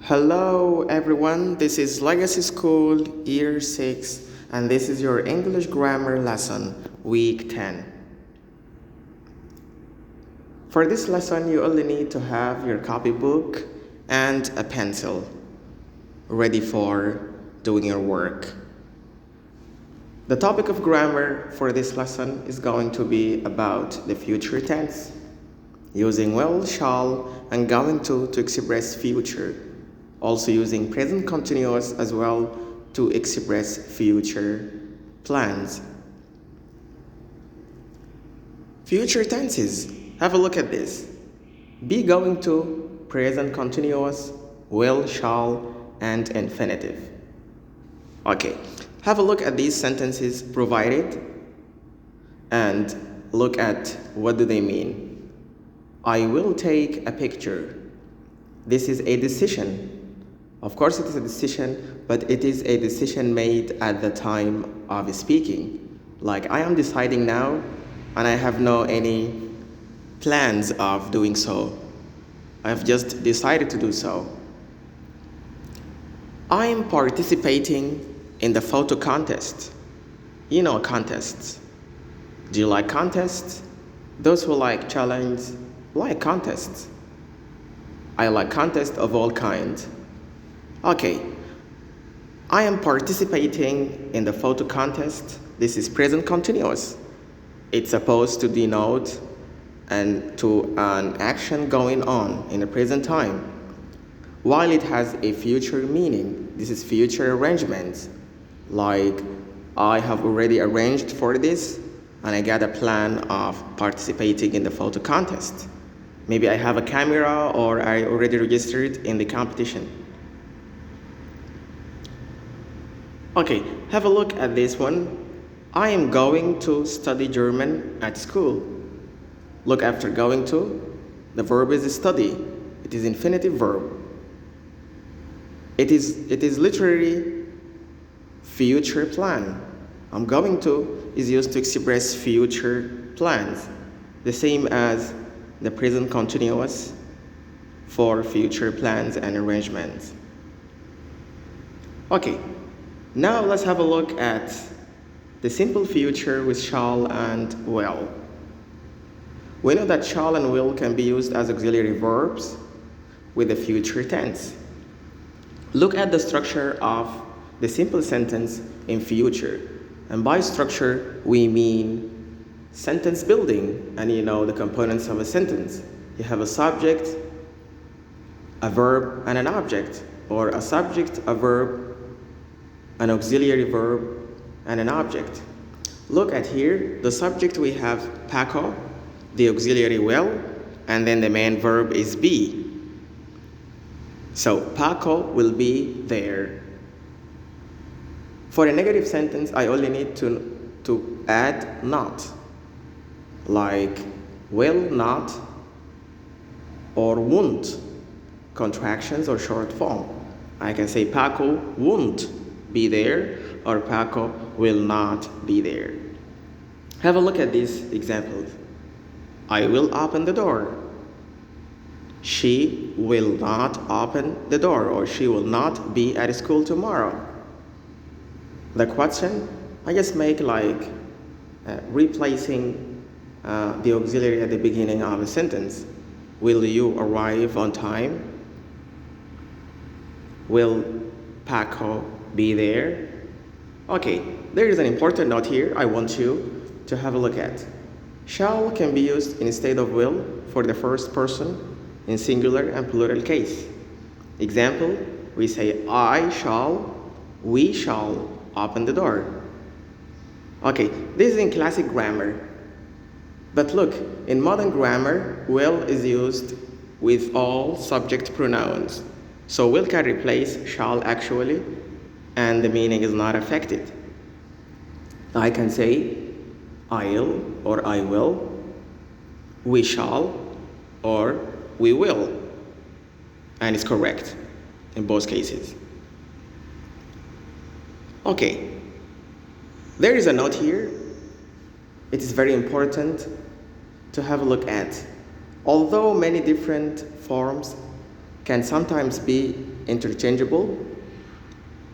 Hello everyone, this is Legacy School Year 6 and this is your English Grammar lesson, Week 10. For this lesson, you only need to have your copybook and a pencil ready for doing your work. The topic of grammar for this lesson is going to be about the future tense, using will, shall, and going to express future. Also using present continuous as well to express future plans. Future tenses. Have a look at this. Be going to, present continuous, will, shall, and infinitive. Okay, have a look at these sentences provided and look at what do they mean. I will take a picture. This is a decision. Of course it is a decision, but it is a decision made at the time of speaking. Like I am deciding now and I have no any plans of doing so. I've just decided to do so. I am participating in the photo contest. You know contests. Do you like contests? Those who like challenge like contests. I like contests of all kinds. Okay, I am participating in the photo contest. This is present continuous. It's supposed to denote an action going on in the present time. While it has a future meaning, this is future arrangements. Like, I have already arranged for this and I got a plan of participating in the photo contest. Maybe I have a camera or I already registered in the competition. Okay, have a look at this one. I am going to study German at school. Look after going to, the verb is study. It is infinitive verb. It is literally future plan. I'm going to is used to express future plans. The same as the present continuous for future plans and arrangements. Okay. Now let's have a look at the simple future with shall and will. We know that shall and will can be used as auxiliary verbs with the future tense. Look at the structure of the simple sentence in future. And by structure, we mean sentence building. And you know the components of a sentence. You have a subject, a verb, and an object. Or a subject, a verb, an auxiliary verb, and an object. Look at here, the subject we have Paco, the auxiliary will, and then the main verb is be. So Paco will be there. For a negative sentence, I only need to add not, like will not or won't, contractions or short form. I can say Paco won't be there, or Paco will not be there. Have a look at these examples. I will open the door. She will not open the door, or she will not be at school tomorrow. The question, I just make like replacing the auxiliary at the beginning of a sentence. Will you arrive on time? Will Paco be there? Okay, there is an important note here I want you to have a look at. Shall can be used instead of will for the first person in singular and plural case. Example, we say I shall, we shall open the door. Okay, this is in classic grammar. But look, in modern grammar, will is used with all subject pronouns. So will can replace shall actually, and the meaning is not affected. I can say I'll or I will, we shall or we will, and it's correct in both cases. Okay, there is a note here. It is very important to have a look at. Although many different forms can sometimes be interchangeable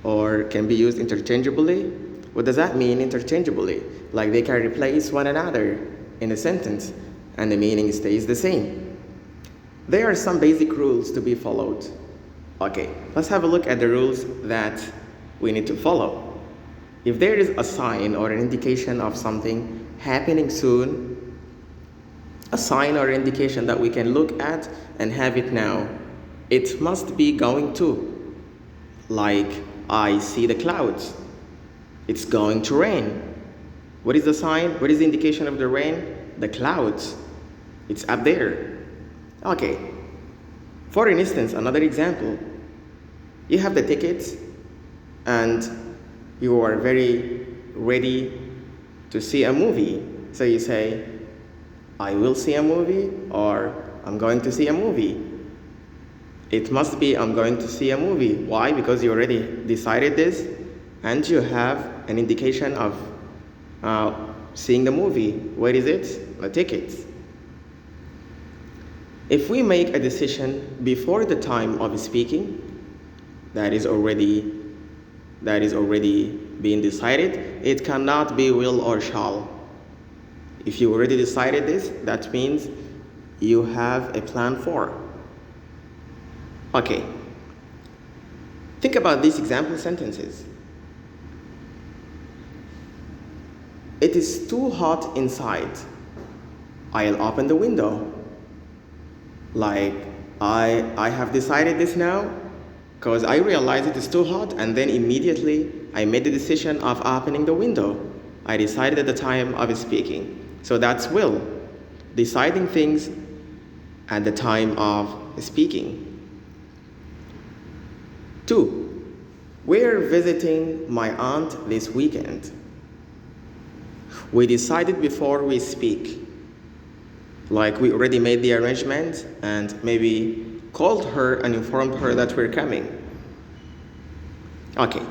or can be used interchangeably. What does that mean, interchangeably? Like they can replace one another in a sentence and the meaning stays the same. There are some basic rules to be followed. Okay, let's have a look at the rules that we need to follow. If there is a sign or an indication of something happening soon, a sign or indication that we can look at and have it now, it must be going to. Like, I see the clouds. It's going to rain. What is the sign? What is the indication of the rain? The clouds. It's up there. Okay. For instance, another example. You have the tickets and you are very ready to see a movie. So you say, I will see a movie or I'm going to see a movie. It must be I'm going to see a movie. Why? Because you already decided this and you have an indication of seeing the movie. Where is it? The tickets. If we make a decision before the time of speaking, that is already being decided, it cannot be will or shall. If you already decided this, that means you have a plan for. Okay. Think about these example sentences. It is too hot inside. I'll open the window. Like, I have decided this now because I realized it is too hot and then immediately I made the decision of opening the window. I decided at the time of speaking. So that's will, deciding things at the time of speaking. 2, we're visiting my aunt this weekend. We decided before we speak. Like we already made the arrangement and maybe called her and informed her that we're coming. Okay.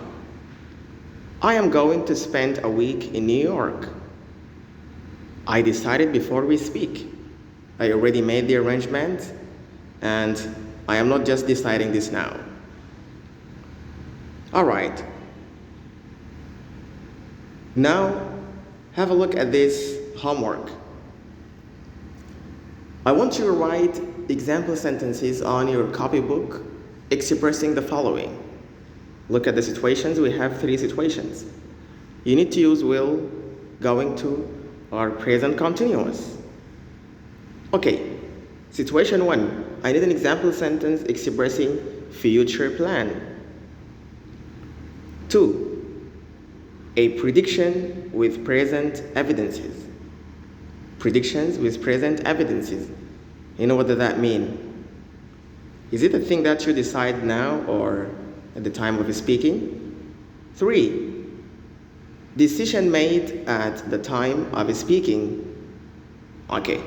I am going to spend a week in New York. I decided before we speak. I already made the arrangement and I am not just deciding this now. All right. Now, have a look at this homework. I want you to write example sentences on your copybook expressing the following. Look at the situations. We have 3 situations. You need to use will, going to, or present continuous. Okay, situation 1. I need an example sentence expressing future plan. 2, a prediction with present evidences. Predictions with present evidences. You know what does that mean? Is it a thing that you decide now or at the time of speaking? 3, decision made at the time of speaking. Okay.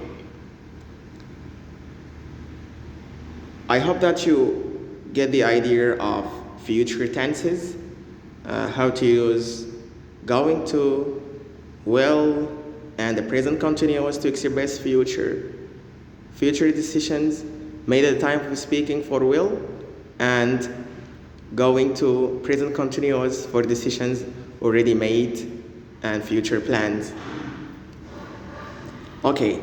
I hope that you get the idea of future tenses, how to use going to, will, and the present continuous to express future. Future decisions made at the time of speaking for will, and going to present continuous for decisions already made and future plans. Okay.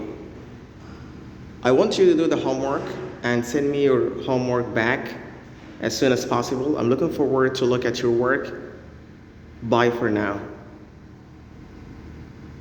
I want you to do the homework and send me your homework back as soon as possible. I'm looking forward to look at your work. Bye for now.